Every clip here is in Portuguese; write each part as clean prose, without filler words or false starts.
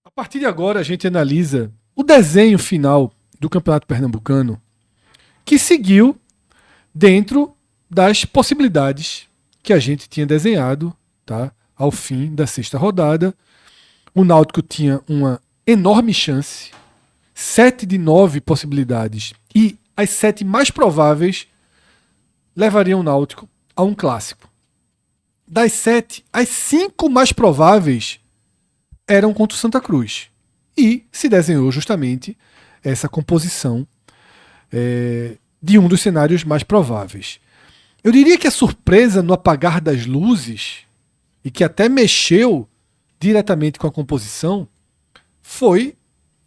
A partir de agora, a gente analisa o desenho final do Campeonato Pernambucano, que seguiu dentro das possibilidades que a gente tinha desenhado, tá? Ao fim da sexta rodada. O Náutico tinha uma enorme chance, 7 de 9 possibilidades, e as 7 mais prováveis levariam o Náutico a um clássico. Das 7, as 5 mais prováveis eram contra o Santa Cruz. E se desenhou justamente essa composição de um dos cenários mais prováveis. Eu diria que a surpresa no apagar das luzes, e que até mexeu diretamente com a composição, foi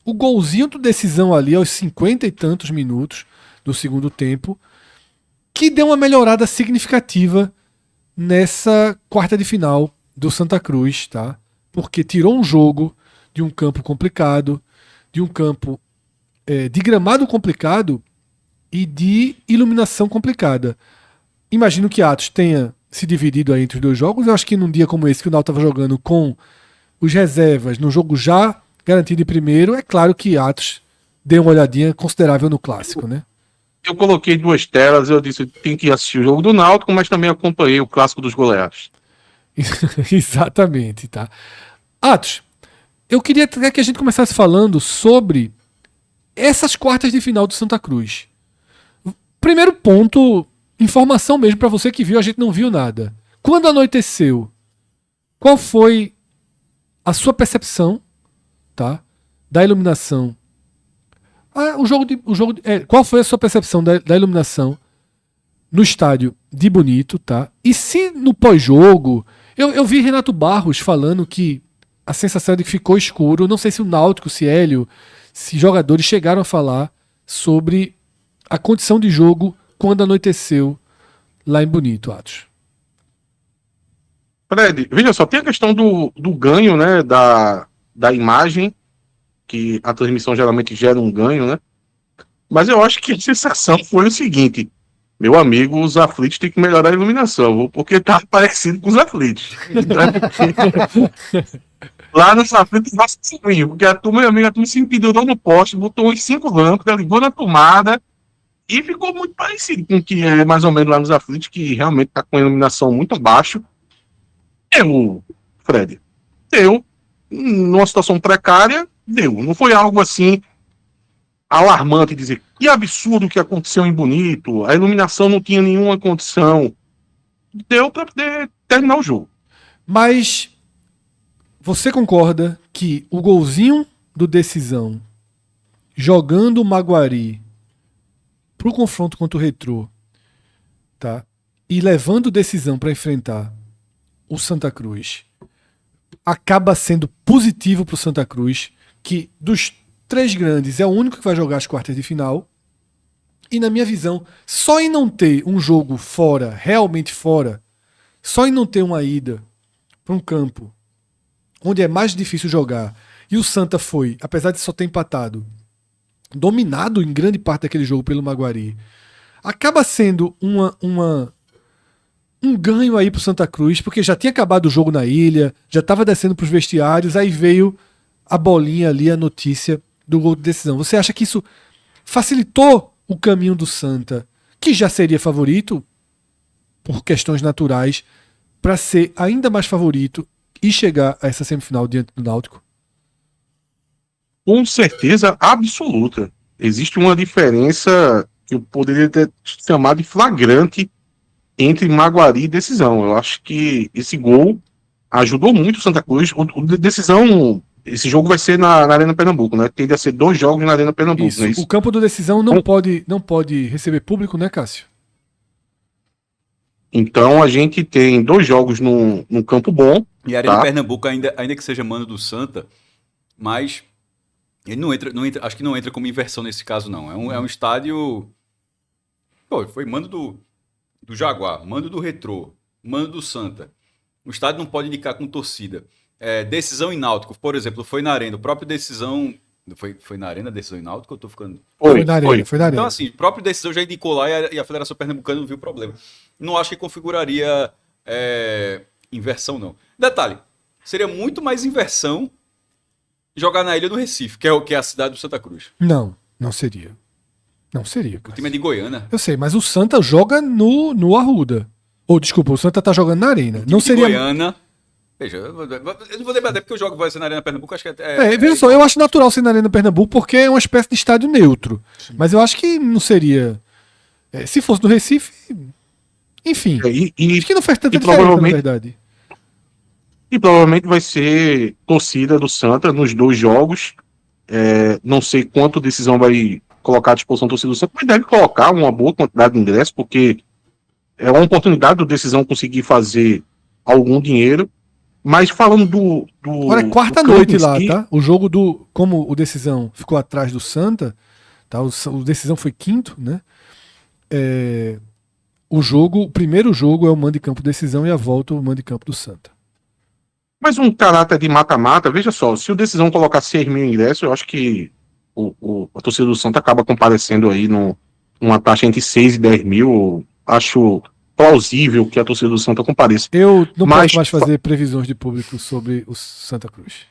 o golzinho de decisão ali aos 50 e tantos minutos do segundo tempo, que deu uma melhorada significativa nessa quarta de final do Santa Cruz, tá? Porque tirou um jogo de um campo complicado, de um campo de gramado complicado e de iluminação complicada. Imagino que Atos tenha se dividido aí entre os dois jogos. Eu acho que num dia como esse, que o Náutico estava jogando com os reservas, no jogo já garantido em primeiro, é claro que Atos deu uma olhadinha considerável no clássico, né? Eu coloquei 2 telas, eu disse que tem que assistir o jogo do Náutico, mas também acompanhei o clássico dos goleados. Exatamente, tá? Atos, eu queria que a gente começasse falando sobre essas quartas de final do Santa Cruz. Primeiro ponto, informação mesmo para você que viu, a gente não viu nada. Quando anoiteceu, qual foi a sua percepção, tá, da iluminação? Qual foi a sua percepção da iluminação no estádio de Bonito, tá? E se no pós-jogo, eu vi Renato Barros falando que a sensação de que ficou escuro, não sei se o Náutico, se Hélio, se jogadores chegaram a falar sobre a condição de jogo quando anoiteceu lá em Bonito, Atos. Fred, veja só, tem a questão do ganho, né, da imagem, que a transmissão geralmente gera um ganho, né? Mas eu acho que a sensação foi o seguinte: meu amigo, os aflitos têm que melhorar a iluminação, porque tá parecido com os aflitos. Lá nos aflitos, nossa, porque a turma se empedurou no poste, botou uns 5 lâmpadas, ligou na tomada e ficou muito parecido com o que é mais ou menos lá nos aflitos, que realmente tá com a iluminação muito abaixo. Fred, numa situação precária, não foi algo assim alarmante dizer que absurdo que aconteceu em Bonito, a iluminação não tinha nenhuma condição. Deu para poder terminar o jogo. Mas você concorda que o golzinho do Decisão jogando o Maguari pro confronto contra o Retrô, tá? E levando Decisão para enfrentar o Santa Cruz, acaba sendo positivo pro Santa Cruz, que dos 3 grandes é o único que vai jogar as quartas de final. E na minha visão, só em não ter um jogo fora, realmente fora, só em não ter uma ida para um campo onde é mais difícil jogar, e o Santa foi, apesar de só ter empatado, dominado em grande parte daquele jogo pelo Maguari, acaba sendo um ganho aí pro Santa Cruz, porque já tinha acabado o jogo na ilha, já estava descendo pros vestiários, aí veio a bolinha ali, a notícia do gol de decisão. Você acha que isso facilitou o caminho do Santa, que já seria favorito, por questões naturais, para ser ainda mais favorito e chegar a essa semifinal diante do Náutico? Com certeza absoluta. Existe uma diferença que eu poderia ter chamado de flagrante entre Maguari e Decisão. Eu acho que esse gol ajudou muito o Santa Cruz. O Decisão, esse jogo vai ser na Arena Pernambuco, né? Tende a ser 2 jogos na Arena Pernambuco, Isso. não é isso? O campo do Decisão não pode receber público, né, Cássio? Então a gente tem 2 jogos num campo bom. E a Arena Pernambuco, ainda que seja mano do Santa, mas ele não entra, acho que não entra como inversão nesse caso, não. É um estádio. Pô, foi mando do Jaguar, mando do Retrô, mando do Santa. O estádio não pode indicar com torcida. Decisão em Náutico, por exemplo, foi na Arena. O próprio Decisão. Foi na Arena, Decisão em Náutico? Eu tô ficando. Foi na Arena. Então, assim, o próprio Decisão já indicou lá e a Federação Pernambucana não viu problema. Não acho que configuraria inversão, não. Detalhe, seria muito mais inversão jogar na ilha do Recife, que é a cidade do Santa Cruz. Não seria. Não seria. O Cara. time é de Goiânia. Eu sei, mas o Santa joga no Arruda. Ou, desculpa, o Santa tá jogando na Arena. Não De seria. Goiânia. Veja, eu não vou debater porque o jogo vai ser na Arena Pernambuco, acho que Veja só, eu acho natural ser na Arena Pernambuco porque é uma espécie de estádio neutro. Sim. Mas eu acho que não seria. Se fosse no Recife. Enfim. Acho que não faz tanta diferença, na verdade. E provavelmente vai ser torcida do Santa nos 2 jogos. Não sei quanto decisão vai colocar à disposição do torcida do Santa, mas deve colocar uma boa quantidade de ingressos, porque é uma oportunidade do decisão conseguir fazer algum dinheiro. Mas falando do Olha, é quarta noite lá, tá? O jogo como o Decisão ficou atrás do Santa, tá? O Decisão foi quinto, né? O primeiro jogo é o mando de campo Decisão e a volta o mando de campo do Santa. Mas um caráter de mata-mata, veja só, se o Decisão colocar 6 mil ingressos, eu acho que a torcida do Santa acaba comparecendo aí numa taxa entre 6 e 10 mil. Acho plausível que a torcida do Santa compareça. Eu não posso mais fazer previsões de público sobre o Santa Cruz.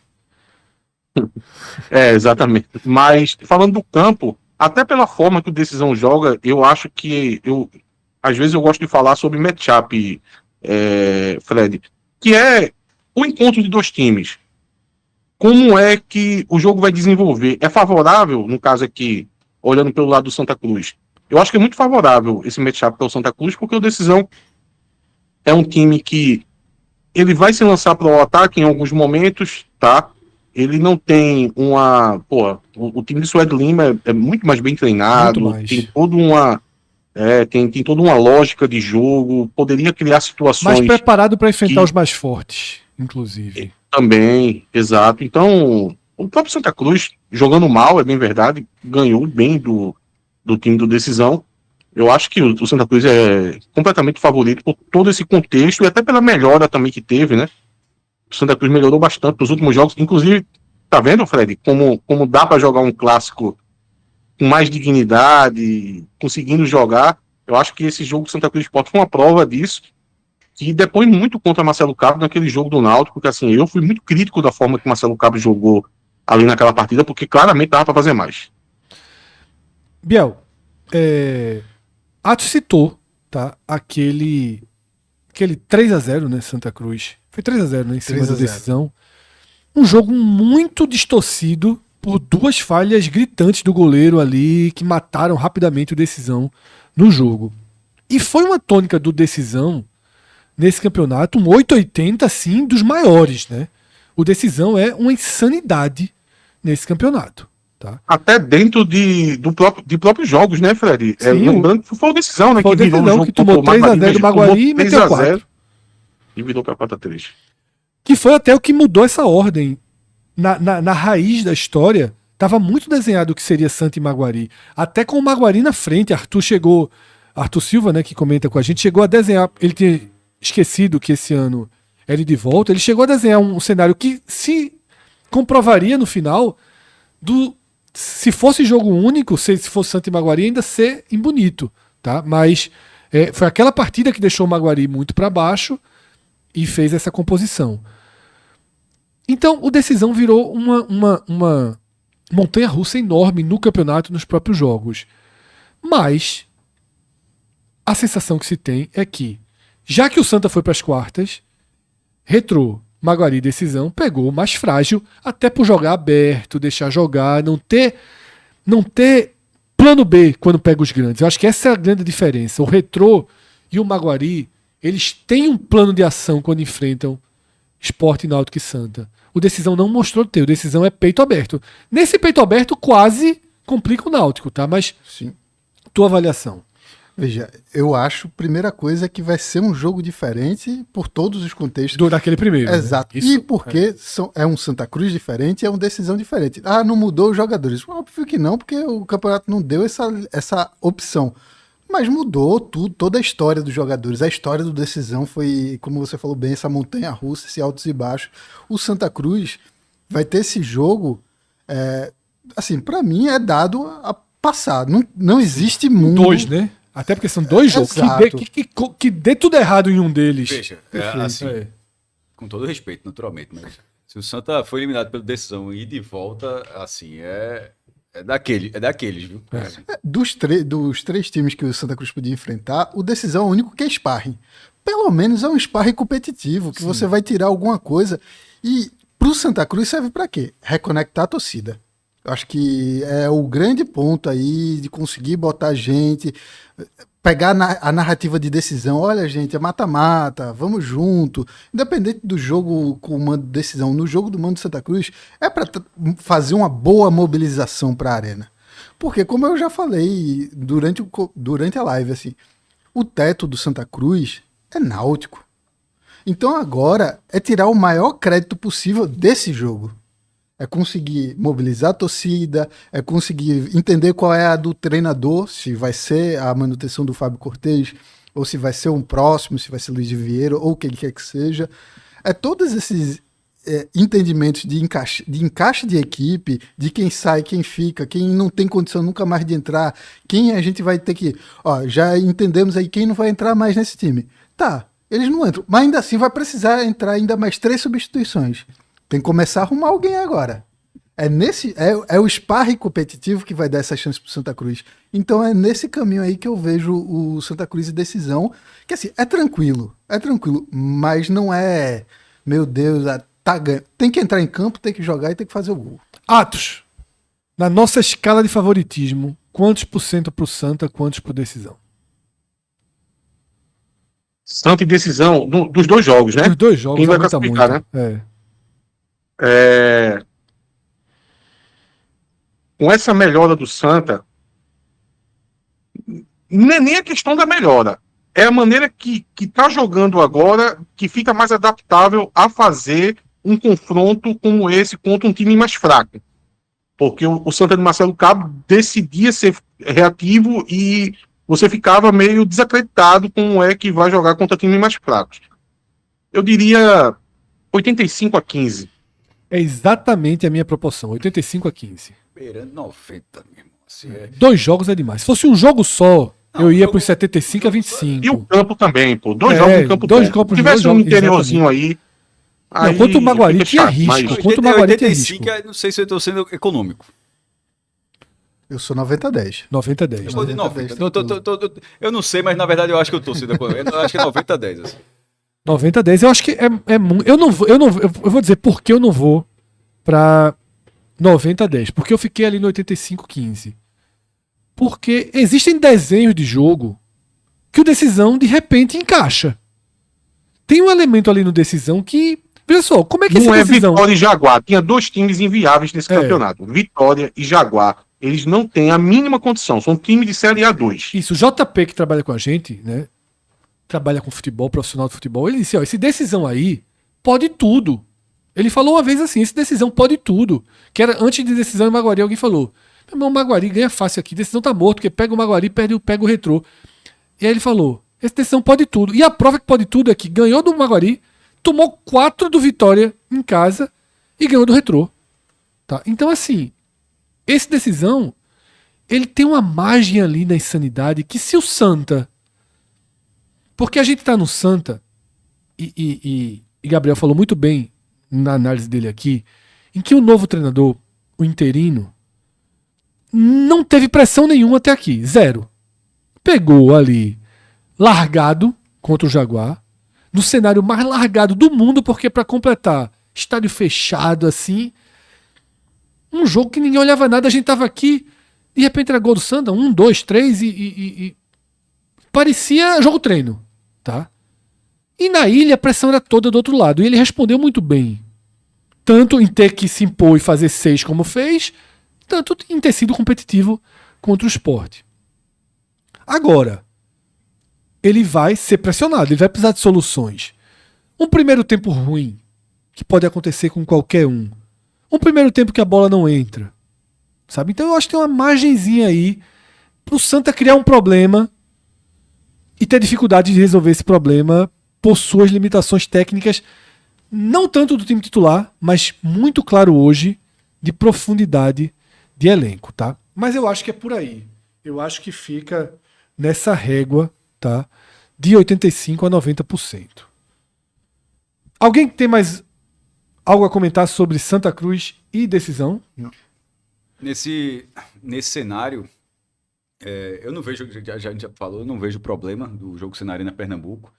Exatamente. Mas falando do campo, até pela forma que o Decisão joga, eu acho que às vezes eu gosto de falar sobre matchup, Fred, que é o encontro de 2 times. Como é que o jogo vai desenvolver? É favorável, no caso aqui, olhando pelo lado do Santa Cruz? Eu acho que é muito favorável esse matchup para o Santa Cruz, porque o Decisão é um time que ele vai se lançar para o ataque em alguns momentos, tá? Ele não tem uma... o time de Suede Lima é muito mais bem treinado, tem toda uma... tem toda uma lógica de jogo, poderia criar situações... Mais preparado para enfrentar os mais fortes, inclusive. Também, exato. Então, o próprio Santa Cruz, jogando mal, é bem verdade, ganhou bem do time do Decisão. Eu acho que o Santa Cruz é completamente favorito por todo esse contexto e até pela melhora também que teve, né? O Santa Cruz melhorou bastante nos últimos jogos. Inclusive, tá vendo, Fred, como dá para jogar um clássico com mais dignidade, conseguindo jogar. Eu acho que esse jogo do Santa Cruz Sport foi uma prova disso, que depõe muito contra Marcelo Cabo naquele jogo do Náutico, porque assim, eu fui muito crítico da forma que Marcelo Cabo jogou ali naquela partida, porque claramente dava para fazer mais. Biel, Atos citou, tá, aquele 3-0, né, Santa Cruz. Foi 3-0, né, em cima da Decisão. Um jogo muito distorcido por 2 falhas gritantes do goleiro ali, que mataram rapidamente o Decisão no jogo. E foi uma tônica do Decisão nesse campeonato, um 880, assim, dos maiores, né? O Decisão é uma insanidade nesse campeonato. Tá? Até dentro de próprios jogos, né, Fred? Lembrando que foi a Decisão, né? Foi a Decisão que tomou 3-0 do Maguari e meteu 4. E virou para 4-3. Que foi até o que mudou essa ordem. Na raiz da história, estava muito desenhado o que seria Santa e Maguari. Até com o Maguari na frente, Arthur Silva, né, que comenta com a gente, chegou a desenhar. Ele tinha esquecido que esse ano era de volta. Ele chegou a desenhar um cenário que se comprovaria no final se fosse jogo único, se fosse Santa e Maguari, ainda ser bonito, tá? Mas foi aquela partida que deixou o Maguari muito para baixo e fez essa composição. Então o Decisão virou uma montanha-russa enorme no campeonato, nos próprios jogos. Mas a sensação que se tem é que, já que o Santa foi para as quartas, Retrô, Maguari e Decisão pegou o mais frágil, até por jogar aberto, deixar jogar, não ter plano B quando pega os grandes. Eu acho que essa é a grande diferença. O Retrô e o Maguari, eles têm um plano de ação quando enfrentam Sport, Náutico e Santa. O Decisão não mostrou ter, o Decisão é peito aberto. Nesse peito aberto quase complica o Náutico, tá? Mas sim, tua avaliação. Veja, eu acho, primeira coisa, que vai ser um jogo diferente por todos os contextos. Daquele primeiro. Exato. Né? E porque é um Santa Cruz diferente, é uma decisão diferente. Ah, não mudou os jogadores. Óbvio que não, porque o campeonato não deu essa opção. Mas mudou tudo, toda a história dos jogadores. A história do Decisão foi, como você falou bem, essa montanha-russa, esse altos e baixos. O Santa Cruz vai ter esse jogo, assim, para mim é dado a passar. Não existe mundo... 2, né? Até porque são 2 jogos que dê tudo errado em um deles. Veja, assim, com todo respeito, naturalmente, mas Se o Santa foi eliminado pela decisão e de volta, assim, é daqueles, viu? Assim. Dos três times que o Santa Cruz podia enfrentar, o Decisão é o único que é sparring. Pelo menos é um sparring competitivo, que você vai tirar alguma coisa. E pro Santa Cruz serve para quê? Reconectar a torcida. Eu acho que é o grande ponto aí de conseguir botar gente, pegar a narrativa de decisão. Olha, gente, é mata-mata, vamos junto. Independente do jogo com o mando de decisão, no jogo do mando de Santa Cruz, é para fazer uma boa mobilização para a arena. Porque, como eu já falei durante a live, assim, o teto do Santa Cruz é náutico. Então agora é tirar o maior crédito possível desse jogo. É conseguir mobilizar a torcida, é conseguir entender qual é a do treinador, se vai ser a manutenção do Fábio Cortez, ou se vai ser um próximo, se vai ser Luiz de Vieira, ou o que ele quer que seja. É todos esses entendimentos de encaixe de equipe, de quem sai, quem fica, quem não tem condição nunca mais de entrar, quem a gente vai ter que... Ó, já entendemos aí quem não vai entrar mais nesse time. Tá, eles não entram, mas ainda assim vai precisar entrar ainda mais 3 substituições. Tem que começar a arrumar alguém agora. É o sparring competitivo que vai dar essa chance pro Santa Cruz. Então é nesse caminho aí que eu vejo o Santa Cruz e decisão, que assim, é tranquilo, mas não é, meu Deus, tá ganho. Tem que entrar em campo, tem que jogar e tem que fazer o gol. Atos. Na nossa escala de favoritismo, quantos por cento pro Santa, quantos pro decisão? Santa e decisão dos 2 jogos, né? Os 2 jogos Quem vai aumenta muito. classificar, né? Com essa melhora do Santa, não é nem a questão da melhora, é a maneira que tá jogando agora que fica mais adaptável a fazer um confronto como esse contra um time mais fraco. Porque o Santa de Marcelo Cabo decidia ser reativo e você ficava meio desacreditado como é que vai jogar contra times mais fracos. Eu diria 85-15. É exatamente a minha proporção, 85-15. Beirando 90 mesmo. Assim, 2 jogos é demais. Se fosse um jogo só, eu ia pros 75-25. E o campo também, pô. 2 jogos no campo. 2 campos. Se tivesse um interiorzinho aí. Não, contra o Maguari tinha risco. Contra o Maguari tinha 85, risco. não sei se eu estou sendo econômico. Eu sou 90-10. 90-10. Eu vou de 90, 90. Eu não sei, mas na verdade eu acho que eu estou sendo econômico. Eu acho que é 90-10. Assim. 90-10, eu acho que é muito. Eu vou dizer por que eu não vou pra 90-10. Porque eu fiquei ali no 85-15. Porque existem desenhos de jogo que o decisão de repente encaixa. Tem um elemento ali no decisão que. Veja só, como é que não esse é decisão. Vitória e Jaguar. Tinha 2 times inviáveis nesse campeonato. Vitória e Jaguar. Eles não têm a mínima condição. São time de Série A2. Isso, o JP que trabalha com a gente, né? Trabalha com futebol, profissional de futebol, ele disse, ó, esse decisão aí pode tudo. Ele falou uma vez assim, esse decisão pode tudo. Que era antes de decisão em Maguari, alguém falou, meu irmão, o Maguari ganha fácil aqui, decisão tá morto, porque pega o Maguari, pega o Retrô. E aí ele falou, esse decisão pode tudo. E a prova que pode tudo é que ganhou do Maguari, tomou 4 do Vitória em casa e ganhou do Retrô. Tá? Então assim, esse decisão, ele tem uma margem ali na insanidade que se o Santa... Porque a gente tá no Santa, e Gabriel falou muito bem na análise dele aqui, em que o novo treinador, o interino, não teve pressão nenhuma até aqui, 0. Pegou ali, largado contra o Jaguar, no cenário mais largado do mundo, porque para completar, estádio fechado assim, um jogo que ninguém olhava nada, a gente tava aqui, de repente era gol do Santa, 1, 2, 3 e parecia jogo treino, tá? E na ilha a pressão era toda do outro lado, e ele respondeu muito bem, tanto em ter que se impor e fazer 6 como fez, tanto em ter sido competitivo contra o Sport. Agora, ele vai ser pressionado, ele vai precisar de soluções. Um primeiro tempo ruim, que pode acontecer com qualquer um. Um primeiro tempo que a bola não entra. Sabe? Então eu acho que tem uma margenzinha aí pro Santa criar um problema e ter dificuldade de resolver esse problema por suas limitações técnicas, não tanto do time titular, mas muito claro hoje, de profundidade de elenco, tá? Mas eu acho que é por aí. Eu acho que fica nessa régua, tá? De 85% a 90%. Alguém tem mais Algo a comentar sobre Santa Cruz e decisão? Nesse cenário, eu não vejo, a gente já falou, eu não vejo problema do jogo ser na Arena Pernambuco.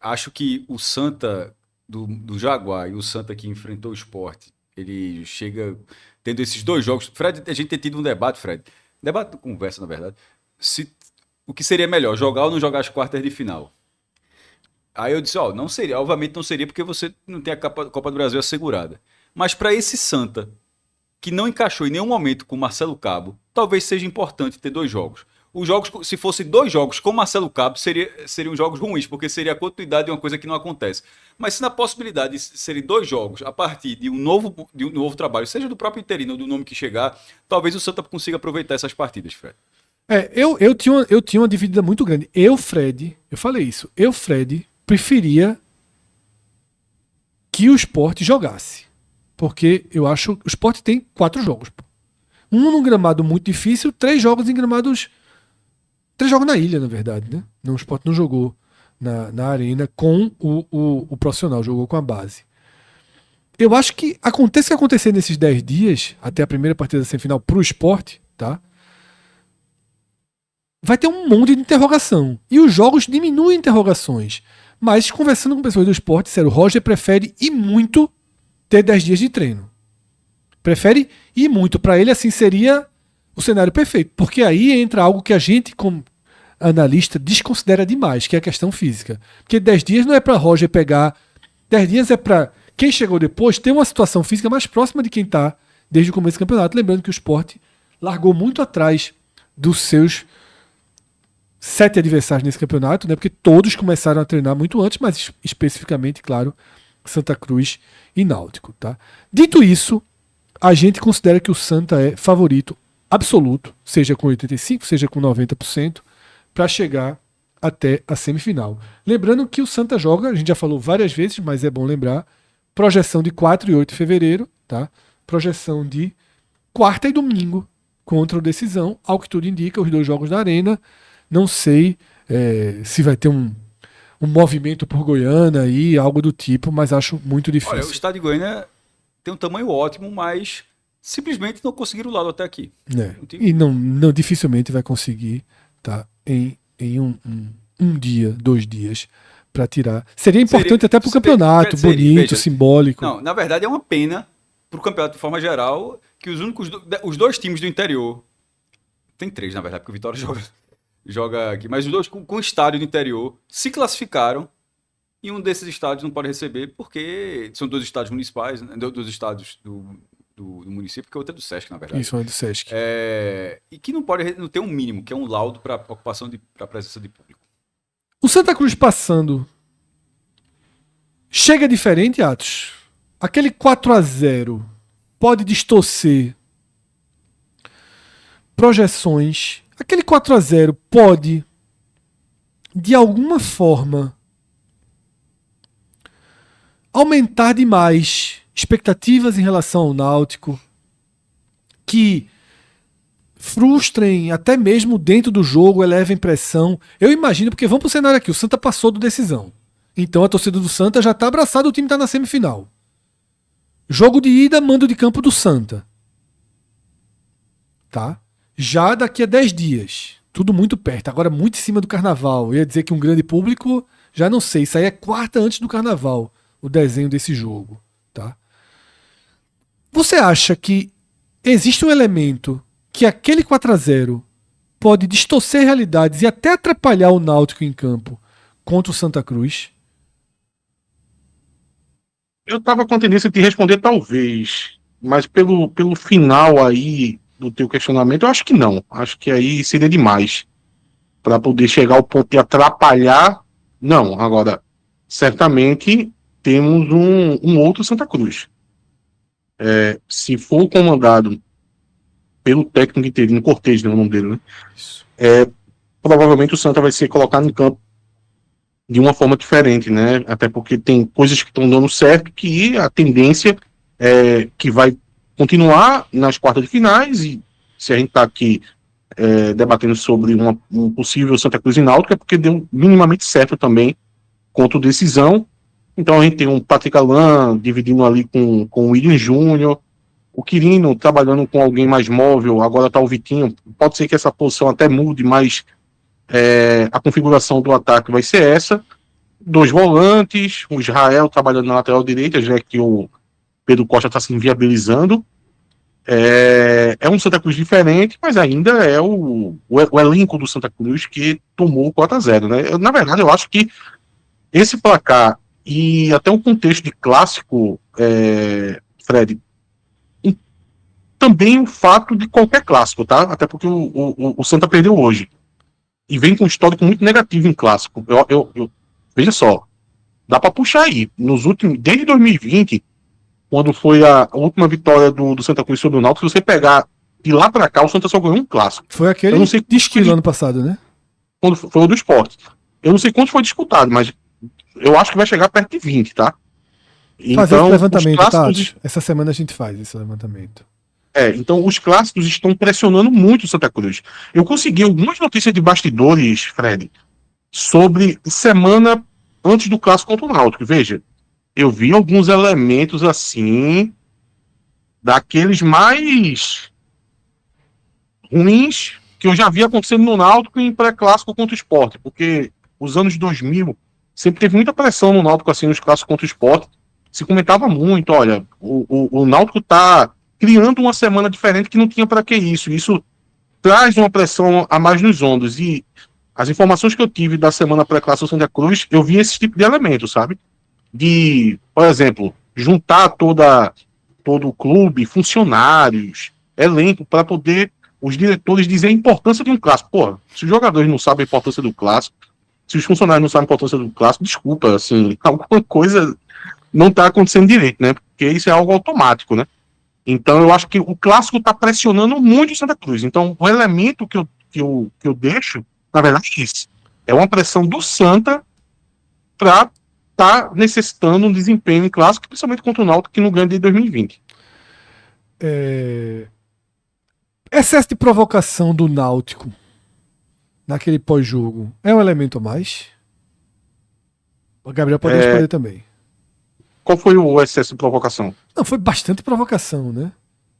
Acho que o Santa do Jaguar e o Santa que enfrentou o Sport, ele chega tendo esses dois jogos. Fred, a gente tem tido um debate, conversa na verdade, o que seria melhor, jogar ou não jogar as quartas de final. Aí eu disse, não seria, obviamente não seria porque você não tem a Copa do Brasil assegurada. Mas para esse Santa, que não encaixou em nenhum momento com o Marcelo Cabo, talvez seja importante ter dois jogos. Os jogos, se fossem dois jogos com Marcelo Cabo, seriam jogos ruins, porque seria a continuidade de uma coisa que não acontece. Mas se na possibilidade de serem dois jogos, a partir de um novo trabalho, seja do próprio interino ou do nome que chegar, talvez o Santa consiga aproveitar essas partidas, Fred. Eu tinha uma dividida muito grande. Fred, preferia que o Sport jogasse. Porque eu acho que o Sport tem 4 jogos. Um num gramado muito difícil, 3 jogos em gramados... 3 jogos na ilha, na verdade, né? O Sport não jogou na arena com o profissional, jogou com a base. Eu acho que aconteça o que acontecer nesses 10 dias, até a primeira partida da semifinal pro Sport, tá? Vai ter um monte de interrogação. E os jogos diminuem interrogações. Mas conversando com pessoas do Sport, disseram, o Roger prefere ir muito ter 10 dias de treino. Prefere ir muito. Para ele, assim, seria o cenário perfeito. Porque aí entra algo que a gente, como analista, desconsidera demais, que é a questão física. Porque 10 dias não é para Roger pegar... 10 dias é para quem chegou depois ter uma situação física mais próxima de quem está desde o começo do campeonato. Lembrando que o Sport largou muito atrás dos seus 7 adversários nesse campeonato, né? Porque todos começaram a treinar muito antes, mas especificamente, claro, Santa Cruz e Náutico, tá? Dito isso, a gente considera que o Santa é favorito absoluto, seja com 85%, seja com 90%, para chegar até a semifinal. Lembrando que o Santa joga, a gente já falou várias vezes, mas é bom lembrar, projeção de 4 e 8 de fevereiro, tá? Projeção de quarta e domingo contra o Decisão, ao que tudo indica, os 2 jogos na Arena. Não sei se vai ter um movimento por Goiânia aí, algo do tipo, mas acho muito difícil. Olha, o estádio de Goiânia tem um tamanho ótimo, mas simplesmente não conseguiram o lado até aqui. E não dificilmente vai conseguir, tá, em um dia, 2 dias, para tirar. Seria importante até para o campeonato, bonito, veja, simbólico. Não, na verdade é uma pena para o campeonato de forma geral que os 2 times do interior, tem 3 na verdade, porque o Vitória joga aqui, mas os 2 com estádio do interior se classificaram e um desses estádios não pode receber porque são 2 estádios municipais, né, 2 estádios do município, porque o outro é do Sesc, na verdade. Isso, é do Sesc. E que não tem um mínimo, que é um laudo para ocupação para presença de público. O Santa Cruz passando chega diferente, Atos? Aquele 4-0 pode distorcer projeções. Aquele 4-0 pode, de alguma forma, aumentar demais expectativas em relação ao Náutico, que frustrem até mesmo dentro do jogo, elevem pressão. Eu imagino, porque vamos para o cenário aqui, o Santa passou do Decisão. Então a torcida do Santa já está abraçada, o time está na semifinal. Jogo de ida, mando de campo do Santa. Tá? Já daqui a 10 dias. Tudo muito perto. Agora muito em cima do Carnaval. Eu ia dizer que um grande público, já não sei. Isso aí é quarta antes do Carnaval, o desenho desse jogo. Tá? Você acha que existe um elemento que aquele 4-0 pode distorcer realidades e até atrapalhar o Náutico em campo contra o Santa Cruz? Eu estava com a tendência de responder talvez, mas pelo final aí do teu questionamento, eu acho que não. Acho que aí seria demais para poder chegar ao ponto de atrapalhar. Não, agora, certamente temos um outro Santa Cruz. Se for comandado pelo técnico interino, Cortez, não é o nome dele, né? Isso. Provavelmente o Santa vai ser colocado em campo de uma forma diferente, né? Até porque tem coisas que estão dando certo que a tendência é que vai continuar nas quartas de finais, e se a gente está aqui debatendo sobre um possível Santa Cruz e Náutico, é porque deu minimamente certo também contra o Decisão, Então a gente tem um Patrick Alain dividindo ali com o William Júnior, o Quirino trabalhando com alguém mais móvel, agora tá o Vitinho. Pode ser que essa posição até mude, mas a configuração do ataque vai ser essa. 2 volantes, o Israel trabalhando na lateral direita, já que o Pedro Costa está se inviabilizando. É um Santa Cruz diferente, mas ainda é o elenco do Santa Cruz que tomou o 4-0, né? Na verdade, eu acho que esse placar e até o contexto de clássico, Fred, e também o fato de qualquer clássico, tá? Até porque o Santa perdeu hoje. E vem com um histórico muito negativo em clássico. Veja só, dá para puxar aí. Desde 2020, quando foi a última vitória do Santa Cruz sobre o Náutico, se você pegar de lá para cá, o Santa só ganhou um clássico. Foi aquele eu não sei de esquilo ano passado, né? Quando foi o do Sport. Eu não sei quanto foi disputado, mas eu acho que vai chegar perto de 20, tá? Fazer Então, esse levantamento, os clássicos, tá? Essa semana a gente faz esse levantamento. então os clássicos estão pressionando muito o Santa Cruz. Eu consegui algumas notícias de bastidores, Fred, sobre semana antes do clássico contra o Náutico. Veja, eu vi alguns elementos assim, daqueles mais ruins que eu já vi acontecendo no Náutico em pré-clássico contra o Sport, porque os anos 2000 sempre teve muita pressão no Náutico assim nos clássicos contra o Sport. Se comentava muito, olha, o Náutico tá criando uma semana diferente que não tinha para que isso. Isso traz uma pressão a mais nos ombros. E as informações que eu tive da semana pré-clássico Santa Cruz, eu vi esse tipo de elemento, sabe? De, por exemplo, juntar todo o clube, funcionários, elenco, para poder os diretores dizer a importância de um clássico. Pô, se os jogadores não sabem a importância do clássico, se os funcionários não sabem a importância do clássico, desculpa, assim, alguma coisa não está acontecendo direito, né? Porque isso é algo automático, né? Então eu acho que o clássico está pressionando muito o Santa Cruz. Então o elemento que eu deixo, na verdade, é isso. É uma pressão do Santa para tá necessitando um desempenho em clássico, principalmente contra o Náutico, que não ganha desde 2020. Excesso de provocação do Náutico naquele pós-jogo é um elemento a mais? O Gabriel pode responder também. Qual foi o excesso de provocação? Não, foi bastante provocação, né?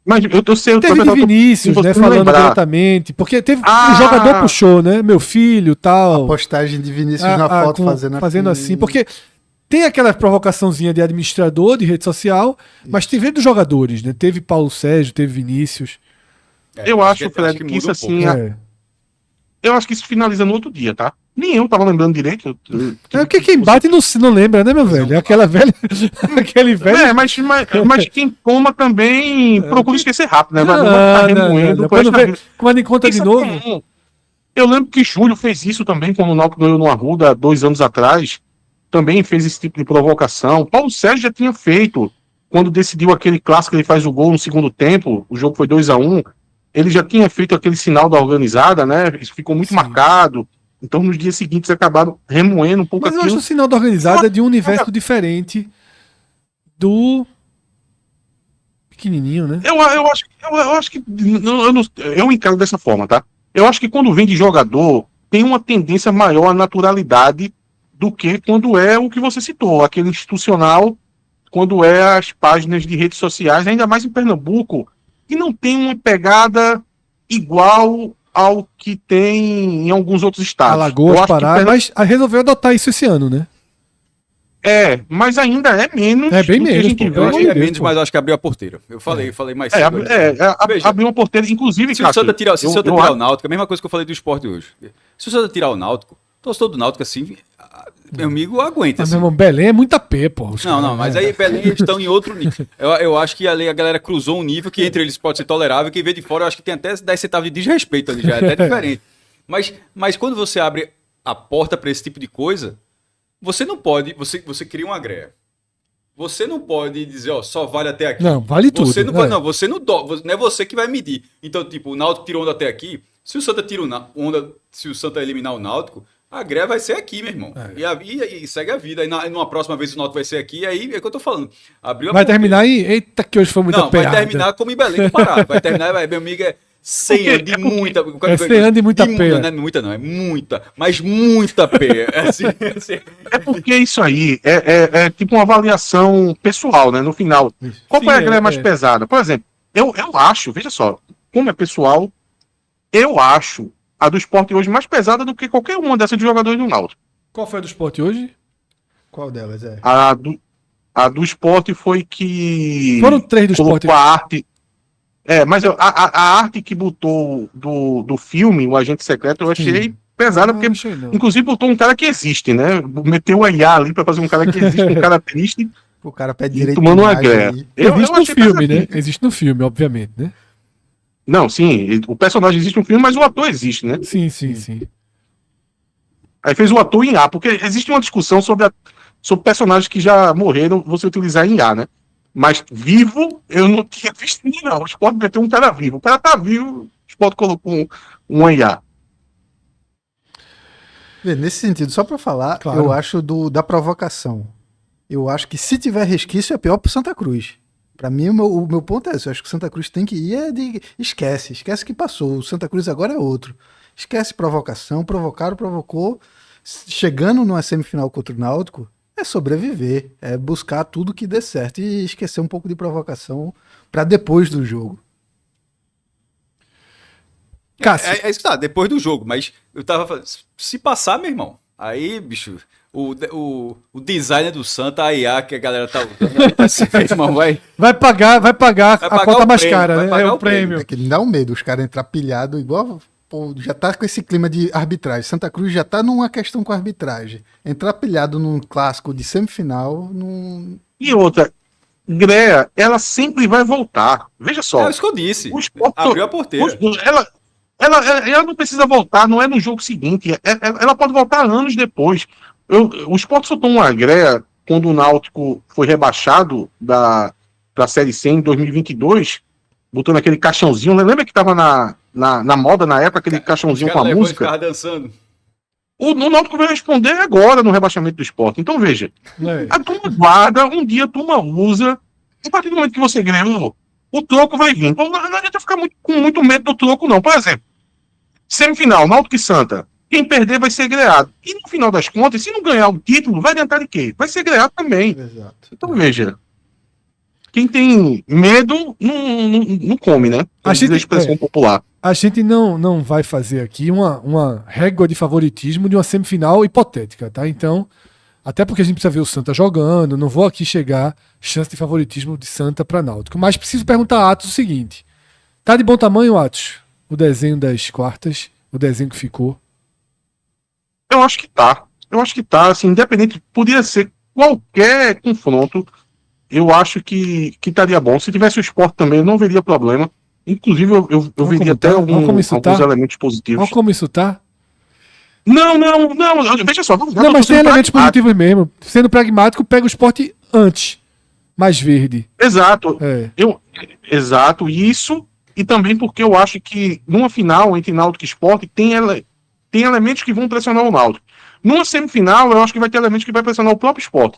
Mas eu sei... Teve de Vinícius, né, falando diretamente, porque teve um jogador puxou, né? Meu filho, tal. A postagem de Vinícius na foto fazendo assim, porque tem aquela provocaçãozinha de administrador de rede social, mas teve dos jogadores, né? Teve Paulo Sérgio, teve Vinícius. Eu acho, Fred, que isso assim... Eu acho que isso finaliza no outro dia, tá? Nem eu tava lembrando direito. Porque quem bate não lembra, né, meu velho? Aquela velha. Aquele velho. Mas quem toma também procura esquecer rápido, né? Quando encontra de novo. Eu lembro que Júlio fez isso também, quando o Náutico ganhou no Arruda 2 anos atrás. Também fez esse tipo de provocação. Paulo Sérgio já tinha feito. Quando decidiu aquele clássico, ele faz o gol no segundo tempo. O jogo foi 2-1. Ele já tinha feito aquele sinal da organizada, né? Isso ficou muito marcado. Então, nos dias seguintes, acabaram remoendo um pouco aquilo. Mas eu acho o sinal da organizada de um universo diferente do pequenininho, né? Eu acho que... Eu encaro dessa forma, tá? Eu acho que quando vem de jogador, tem uma tendência maior à naturalidade do que quando é o que você citou, aquele institucional, quando é as páginas de redes sociais, ainda mais em Pernambuco, que não tem uma pegada igual ao que tem em alguns outros estados. Alagoas, Pará, mas resolveu adotar isso esse ano, né? Mas ainda é menos. É bem menos. Eu acho que é menos, mas eu acho que abriu a porteira. Eu falei mais cedo. Abriu uma porteira, inclusive, se o Santa tirar o Náutico, a mesma coisa que eu falei do esporte hoje. Se o Santa tirar o Náutico, torcedor do Náutico assim, meu amigo, aguenta. Mas, meu irmão, Belém é muita P, pô. Não, mas aí Belém eles estão em outro nível. Eu acho que ali a galera cruzou um nível que entre eles pode ser tolerável, quem vê de fora eu acho que tem até 10 centavos de desrespeito ali, já é até diferente. Mas quando você abre a porta para esse tipo de coisa, você não pode, você cria uma greia. Você não pode dizer, só vale até aqui. Não, vale tudo. Você não pode, não é você que vai medir. Então, tipo, o Náutico tirou onda até aqui, se o Santa tira onda, se o Santa eliminar o Náutico, a greve vai ser aqui, meu irmão. E segue a vida. Aí numa próxima vez o Náutico vai ser aqui, aí é o que eu tô falando. Vai terminar aí? Eita, que hoje foi muita piada. Vai terminar como em Belém do Pará. Vai terminar, meu amigo, 100 anos de muita... É 100 anos de muita peia. Não é muita não, é muita, mas muita peia. Assim. É porque isso aí é tipo uma avaliação pessoal, né? No final. Qual Sim, foi a grelha mais é. pesada? Por exemplo, eu acho, veja só, como é pessoal, eu acho a do Sport hoje mais pesada do que qualquer uma dessas de jogadores do Náutico. Qual foi a do Sport hoje? Qual delas é? A do Sport foi que Foram 3 do Sport. colocou a arte. Mas a arte que botou do filme, o Agente Secreto, eu achei pesada, porque achei não. inclusive botou um cara que existe, né? Meteu a IA ali pra fazer um cara que existe, um cara triste, O cara pede e direito tomando de uma imagem grelha. aí. Existe no achei filme, né? pesadinho. Existe no filme, obviamente, né? Não, sim, o personagem existe no filme, mas o ator existe, né? Sim. Aí fez o ator em IA, porque existe uma discussão sobre personagens que já morreram, você utilizar em IA, né? Mas vivo, eu não tinha visto ninguém, não. O Sport meteu um cara vivo. O cara tá vivo, o Sport colocou um IA. Vê, nesse sentido, só pra falar, Claro. eu acho da provocação. Eu acho que se tiver resquício é pior pro Santa Cruz. Pra mim, o meu ponto é esse. Eu acho que o Santa Cruz tem que ir esquece que passou. O Santa Cruz agora é outro. Esquece provocação, provocou. Chegando numa semifinal contra o Náutico, é sobreviver, é buscar tudo que dê certo e esquecer um pouco de provocação pra depois do jogo. Cássio. É isso que tá, depois do jogo, mas eu tava falando, se passar, meu irmão, aí, bicho, o designer do Santa, a IA que a galera tá usando, irmão, Vai pagar a pagar conta o mais prêmio, cara, vai né? pagar É o o prêmio. prêmio. É que me dá um medo, os caras entrar pilhado igual. Pô, já tá com esse clima de arbitragem. Santa Cruz já tá numa questão com arbitragem. Entrar pilhado num clássico de semifinal, não. E outra, Greia, ela sempre vai voltar. Veja só. É isso que eu disse, O Sport, abriu a porteira. ela não precisa voltar, não é no jogo seguinte. Ela pode voltar anos depois. O Sport soltou uma greia quando o Náutico foi rebaixado da Série C em 2022, botando aquele caixãozinho. Lembra que tava na moda na época, aquele caixãozinho Os com a caras levou e música? ficava dançando. O Náutico vai responder agora no rebaixamento do Sport. Então veja, É. a turma guarda, um dia a turma usa. A partir do momento que você ganhou, o troco vai vir. Então não adianta ficar com muito medo do troco, não. Por exemplo, semifinal, Náutico e Santa. Quem perder vai ser greado. E no final das contas, se não ganhar o título, vai adiantar de quê? Vai ser greado também. Exato. Então veja, quem tem medo não come, né? A gente- A expressão popular. A gente não vai fazer aqui uma régua de favoritismo de uma semifinal hipotética, tá? Então, até porque a gente precisa ver o Santa jogando, não vou aqui chegar chance de favoritismo de Santa para Náutico. Mas preciso perguntar a Atos o seguinte: tá de bom tamanho, Atos? O desenho das quartas, o desenho que ficou. Eu acho que tá. Assim, independente, podia ser qualquer confronto. Eu acho que estaria bom. Se tivesse o Sport também, eu não veria problema. Inclusive, eu Olha veria como até tá, olha como isso alguns tá. elementos positivos. Olha como isso tá. Não, veja só. Não, mas tem elementos positivos mesmo. Sendo pragmático, pega o esporte antes. Mais verde. Exato. É. Exato. Isso, e também porque eu acho que numa final entre Náutico e Sport tem elementos que vão pressionar o Náutico. Numa semifinal, eu acho que vai ter elementos que vai pressionar o próprio Sport.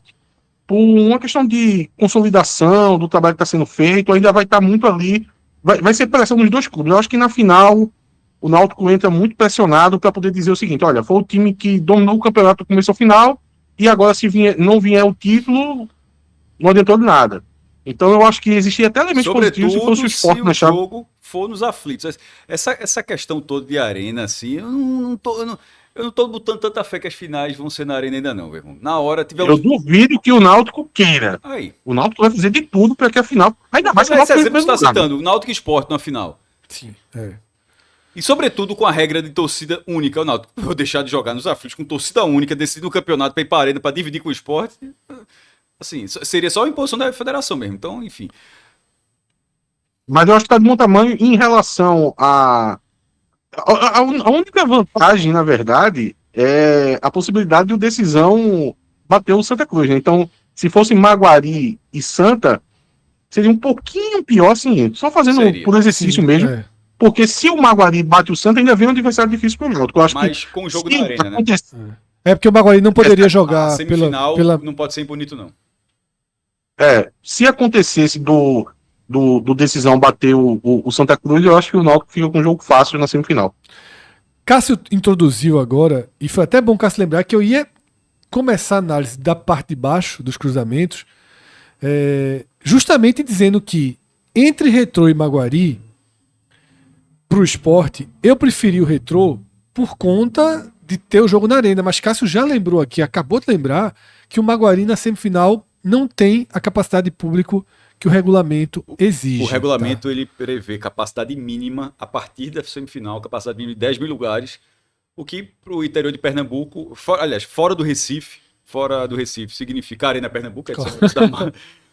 Por uma questão de consolidação do trabalho que está sendo feito, ainda vai estar muito ali. Vai ser pressão nos dois clubes. Eu acho que na final o Náutico entra muito pressionado para poder dizer o seguinte: olha, foi o time que dominou o campeonato do começo ao final, e agora se não vier o título, não adiantou de nada. Então eu acho que existia até elementos positivos se fosse o Sport se na o chave. jogo for nos aflitos. Essa questão toda de arena, assim, eu não tô botando tanta fé que as finais vão ser na arena ainda não, meu irmão. Na hora tiver Eu duvido que o Náutico queira. Aí. O Náutico vai fazer de tudo para que a final. Ainda mais que o Esse Náutico exemplo que você está vai citando, o Náutico e Sport na final. Sim. É. E sobretudo com a regra de torcida única. O Náutico vou deixar de jogar nos aflitos com torcida única, decidir um campeonato para ir para a arena para dividir com o Sport. Assim, seria só a imposição da federação mesmo. Então, enfim. Mas eu acho que está de bom tamanho em relação a única vantagem, na verdade, é a possibilidade de o Decisão bater o Santa Cruz, né? Então, se fosse Maguari e Santa, seria um pouquinho pior, assim, só fazendo por exercício Sim, mesmo. é. Porque se o Maguari bate o Santa, ainda vem um adversário difícil para o Náutico. Eu acho Mas que com o jogo se na arena, né? acontecer- É porque o Maguari não poderia A jogar semifinal pela. não pode ser bonito, não. se acontecesse do do Decisão bater o Santa Cruz, eu acho que o Náutico fica com um jogo fácil na semifinal. Cássio introduziu agora, e foi até bom Cássio lembrar que eu ia começar a análise da parte de baixo dos cruzamentos, justamente dizendo que entre Retrô e Maguari, para o Sport, eu preferi o Retrô por conta de ter o jogo na arena, mas Cássio já lembrou aqui, acabou de lembrar, que o Maguari na semifinal não tem a capacidade de público que o regulamento exige. O regulamento ele prevê capacidade mínima a partir da semifinal, capacidade mínima de 10 mil lugares, o que para o interior de Pernambuco, fora do Recife, significa Arena Pernambuco,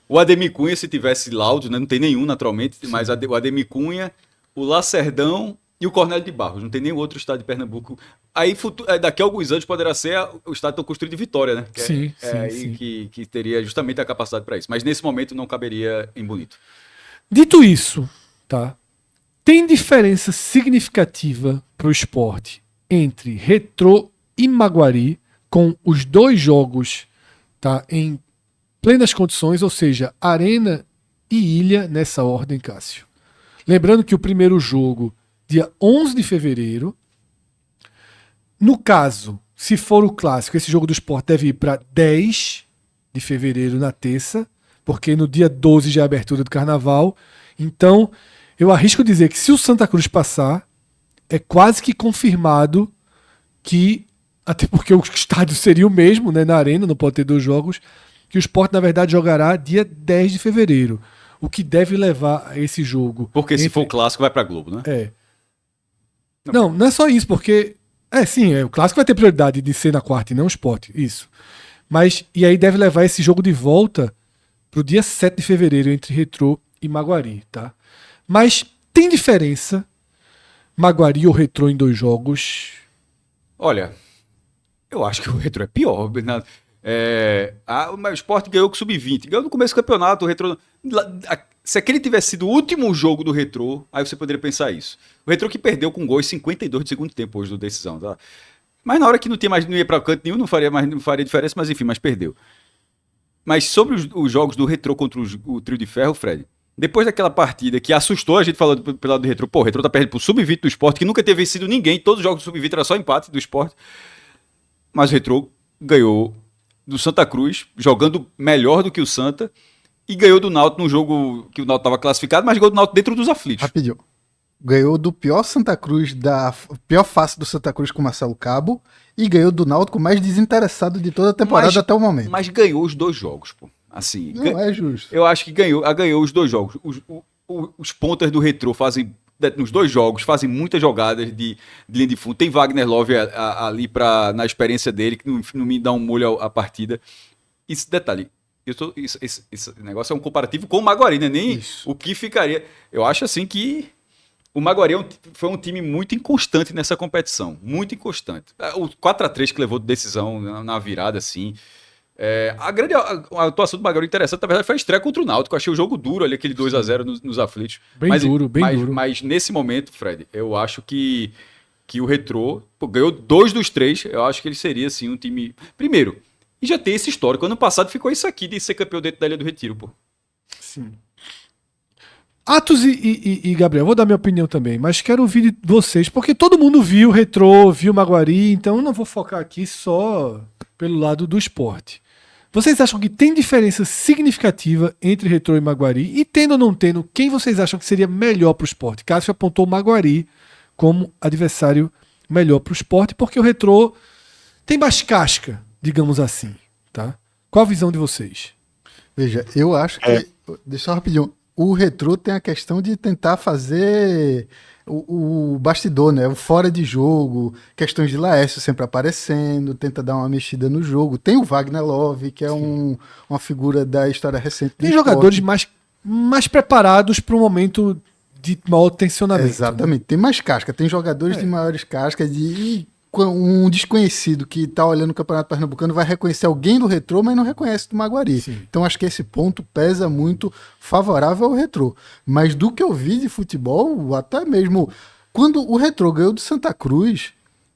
o Ademir Cunha, se tivesse laudo, né, não tem nenhum naturalmente, mas o Ademir Cunha, o Lacerdão e o Cornélio de Barros, não tem nenhum outro estádio de Pernambuco. Aí daqui a alguns anos poderá ser o estádio tão construído de Vitória, né? Que teria justamente a capacidade para isso. Mas nesse momento não caberia em Bonito. Dito isso, tá? Tem diferença significativa para o Sport entre Retrô e Maguari, com os dois jogos, tá, em plenas condições, ou seja, Arena e Ilha nessa ordem, Cássio. Lembrando que o primeiro jogo, dia 11 de fevereiro, no caso, se for o clássico, esse jogo do Sport deve ir para 10 de fevereiro na terça, porque no dia 12 já é a abertura do Carnaval. Então, eu arrisco dizer que se o Santa Cruz passar, é quase que confirmado que, até porque o estádio seria o mesmo, né, na Arena, não pode ter dois jogos, que o Sport, na verdade, jogará dia 10 de fevereiro. O que deve levar a esse jogo. Porque se for o clássico, vai para Globo, né? Não é só isso, porque... o clássico vai ter prioridade de ser na quarta e não o Sport, isso. Mas, e aí deve levar esse jogo de volta pro dia 7 de fevereiro entre Retrô e Maguari, tá? Mas tem diferença Maguari ou Retrô em dois jogos? Olha, eu acho que o Retrô é pior, Bernardo. O Sport ganhou com o Sub-20, ganhou no começo do campeonato, o Retrô... Se aquele tivesse sido o último jogo do Retrô, aí você poderia pensar isso. O Retrô que perdeu com gol em 52 de segundo tempo hoje do Decisão, tá? Mas na hora que não ia para canto nenhum, não faria diferença, mas enfim, mas perdeu. Mas sobre os jogos do Retrô contra o Trio de Ferro, Fred, depois daquela partida que assustou a gente falando pelo lado do Retrô, o Retrô tá perdendo pro Sub-20 do Sport, que nunca teve vencido ninguém, todos os jogos do Sub-20 era só empate do Sport. Mas o Retrô ganhou do Santa Cruz, jogando melhor do que o Santa, e ganhou do Náutico num jogo que o Náutico estava classificado, mas ganhou do Náutico dentro dos aflitos. Rapidinho. Ganhou do pior Santa Cruz, da pior face do Santa Cruz com Marcelo Cabo, e ganhou do Náutico mais desinteressado de toda a temporada até o momento. Mas ganhou os dois jogos, pô. Assim, não é justo. Eu acho que ganhou os dois jogos. Os pontas do Retrô nos dois jogos, fazem muitas jogadas de linha de fundo. Tem Wagner Love ali na experiência dele, que não me dá um molho à partida. Esse detalhe, esse negócio é um comparativo com o Maguari, né? Nem isso. O que ficaria... Eu acho assim que o Maguari foi um time muito inconstante nessa competição. Muito inconstante. O 4-3 que levou de decisão na virada, assim... A atuação do Maguari interessante, na verdade, foi a estreia contra o Náutico. Eu achei o jogo duro ali, aquele 2-0 nos aflitos. Bem duro. Mas nesse momento, Fred, eu acho que o Retrô ganhou 2 dos 3. Eu acho que ele seria, assim, um time... Primeiro, e já tem esse histórico. Ano passado ficou isso aqui de ser campeão dentro da Ilha do Retiro, pô. Sim. Atos e Gabriel, vou dar minha opinião também, mas quero ouvir de vocês, porque todo mundo viu o Retrô, viu o Maguari, então eu não vou focar aqui só pelo lado do esporte. Vocês acham que tem diferença significativa entre Retrô e Maguari? E tendo ou não tendo, quem vocês acham que seria melhor para o esporte? Cássio apontou o Maguari como adversário melhor para o esporte, porque o Retrô tem mais casca, digamos assim, tá? Qual a visão de vocês? Veja, eu acho que... Deixa eu rapidinho. O Retrô tem a questão de tentar fazer o bastidor, né? O fora de jogo, questões de Laércio sempre aparecendo, tenta dar uma mexida no jogo. Tem o Wagner Love, que é uma figura da história recente. Tem jogadores mais preparados para um momento de maior tensionamento. Exatamente. Né? Tem mais casca, tem jogadores de maiores cascas e um desconhecido que está olhando o Campeonato Pernambucano vai reconhecer alguém do Retrô, mas não reconhece do Maguari. Sim. Então acho que esse ponto pesa muito favorável ao Retrô. Mas do que eu vi de futebol, até mesmo quando o Retrô ganhou do Santa Cruz,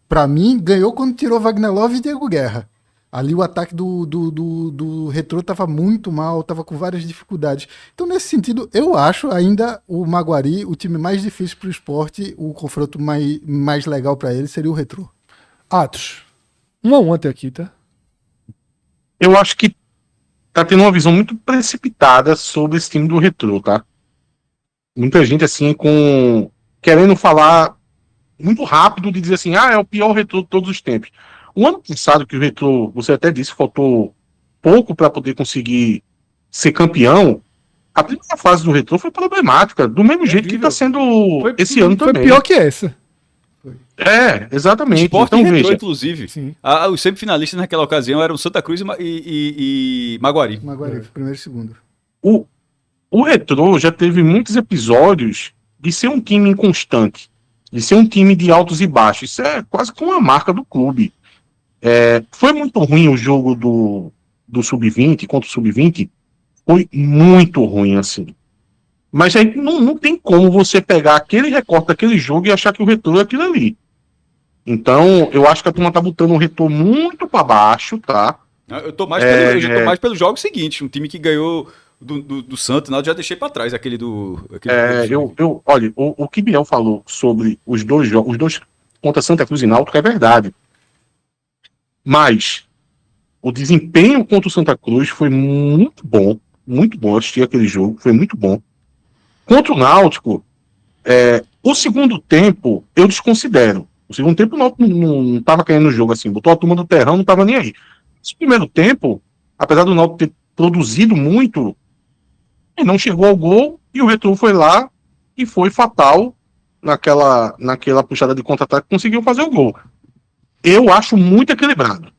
para mim, ganhou quando tirou Wagner Love e Diego Guerra. Ali o ataque do Retrô tava muito mal, tava com várias dificuldades. Então, nesse sentido, eu acho ainda o Maguari o time mais difícil pro Sport, o confronto mais legal para ele seria o Retrô. Atos. 1-1 até aqui, tá? Eu acho que tá tendo uma visão muito precipitada sobre esse time do Retrô, tá? Muita gente, assim, querendo falar muito rápido de dizer assim, é o pior Retrô de todos os tempos. O ano passado que o Retrô, você até disse, faltou pouco para poder conseguir ser campeão. A primeira fase do Retrô foi problemática, do mesmo jeito que está sendo esse ano também. Foi pior que essa. Exatamente. Sport Então, e Retrô, veja, inclusive. Sim. Os semifinalistas naquela ocasião eram Santa Cruz e Maguari. Maguari, primeiro e segundo. o Retrô já teve muitos episódios de ser um time inconstante, de ser um time de altos e baixos. Isso é quase como uma marca do clube. Foi muito ruim o jogo do Sub-20 contra o Sub-20. Foi muito ruim, assim. Mas aí não tem como você pegar aquele recorte daquele jogo e achar que o Retrô é aquilo ali. Então, eu acho que a turma tá botando o Retrô muito para baixo, tá? Eu tô mais pelo jogo seguinte. Um time que ganhou do Santos, eu já deixei para trás aquele do. Olha, o que Biel falou sobre os dois jogos, os dois contra Santa Cruz e Náutico é verdade. Mas o desempenho contra o Santa Cruz foi muito bom. Muito bom. Eu assisti aquele jogo, foi muito bom. Contra o Náutico, o segundo tempo eu desconsidero. O segundo tempo o Náutico não estava caindo no jogo assim, botou a turma do terrão, não estava nem aí. Esse primeiro tempo, apesar do Náutico ter produzido muito, ele não chegou ao gol e o Retrô foi lá e foi fatal naquela puxada de contra-ataque, conseguiu fazer o gol. Eu acho muito equilibrado.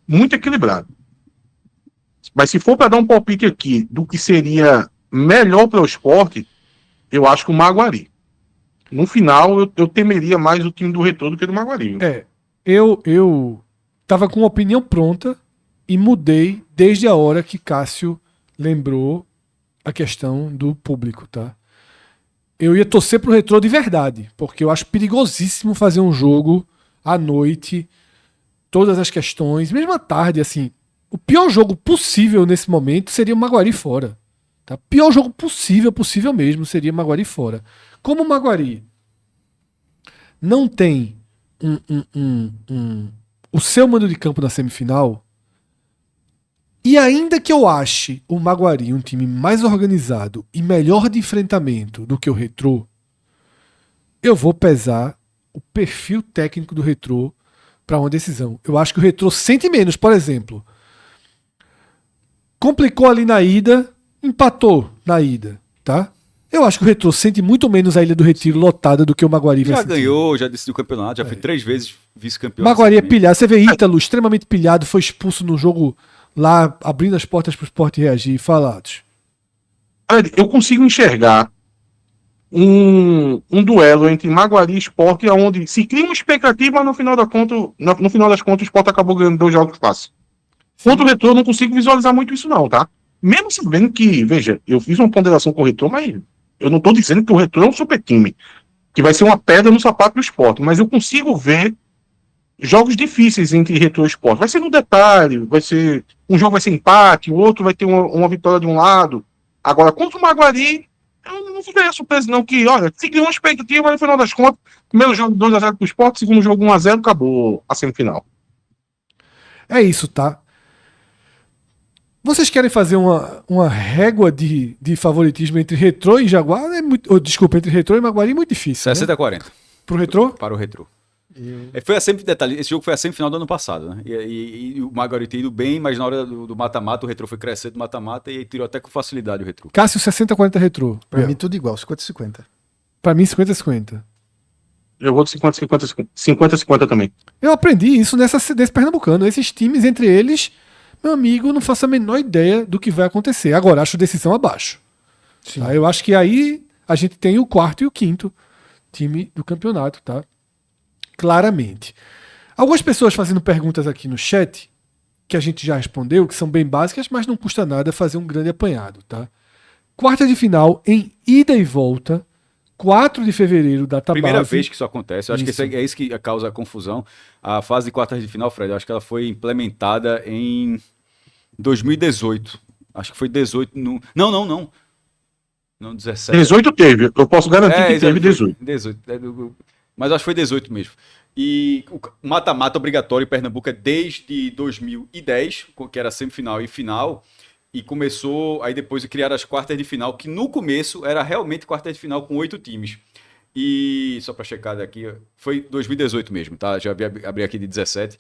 Muito equilibrado. Mas se for para dar um palpite aqui do que seria melhor para o Sport, eu acho que o Maguari. No final, eu temeria mais o time do Retrô do que do Maguari. Eu tava com uma opinião pronta e mudei desde a hora que Cássio lembrou a questão do público, tá? Eu ia torcer pro Retrô de verdade, porque eu acho perigosíssimo fazer um jogo à noite, todas as questões, mesmo à tarde, assim. O pior jogo possível nesse momento seria o Maguari fora. Tá? Pior jogo possível mesmo, seria o Maguari fora. Como o Maguari não tem o seu mando de campo na semifinal, e ainda que eu ache o Maguari um time mais organizado e melhor de enfrentamento do que o Retrô, eu vou pesar o perfil técnico do Retrô para uma decisão. Eu acho que o Retrô sente menos, por exemplo. Complicou ali na ida, empatou na ida, tá? Eu acho que o Retrô sente muito menos a Ilha do Retiro lotada do que o Maguari vai sentir. Já ganhou, já decidiu o campeonato, já foi 3 vezes vice-campeão. Maguari é pilhado. Você vê Ítalo extremamente pilhado, foi expulso no jogo lá, abrindo as portas para o Sport reagir. Falados. Eu consigo enxergar um duelo entre Maguari e Sport, onde se cria uma expectativa, mas no final das contas o Sport acabou ganhando 2 jogos fáceis. Contra o Retrô, eu não consigo visualizar muito isso não, tá? Mesmo sabendo que, veja, eu fiz uma ponderação com o Retrô, mas eu não estou dizendo que o Retrô é um super time, que vai ser uma pedra no sapato do Sport, mas eu consigo ver jogos difíceis entre Retrô e Sport. Vai ser no detalhe, um jogo vai ser empate, o outro vai ter uma vitória de um lado. Agora, contra o Maguari, eu não ficaria surpreso não, que, olha, se criou uma expectativa, mas no final das contas, primeiro jogo 2-0 pro Sport, segundo jogo 1-0, acabou a semifinal. É isso, tá? Vocês querem fazer uma régua de favoritismo entre Retrô e Jaguar? Desculpa, entre Retrô e Maguari é muito difícil. 60-40. Né? Pro Retrô? Para o Retrô. Esse jogo foi a semifinal do ano passado, né? E o Maguari tem ido bem, mas na hora do mata-mata, o Retrô foi crescendo no mata-mata e tirou até com facilidade o Retrô. Cássio, 60-40 Retrô. Pra mim, tudo igual, 50-50. Pra mim, 50-50. Eu vou de 50-50 também. Eu aprendi isso nesse Pernambucano. Esses times, entre eles, meu amigo, não faço a menor ideia do que vai acontecer. Agora, acho decisão abaixo. Tá? Eu acho que aí a gente tem o 4º e o 5º time do campeonato, tá? Claramente. Algumas pessoas fazendo perguntas aqui no chat, que a gente já respondeu, que são bem básicas, mas não custa nada fazer um grande apanhado, tá? Quarta de final em ida e volta 4 de fevereiro, data Primeira base. vez que isso acontece. Eu acho que é isso que causa a confusão. A fase de quartas de final, Fred, eu acho que ela foi implementada em 2018. Acho que foi 18. Não, 17. 18 teve, eu posso garantir que teve 18. 18. Mas acho que foi 18 mesmo. E o mata-mata obrigatório em Pernambuco é desde 2010, que era semifinal e final. E começou, aí depois de criar as quartas de final, que no começo era realmente quartas de final com 8 times. E só para checar daqui, foi 2018 mesmo, tá? Já abri aqui de 17.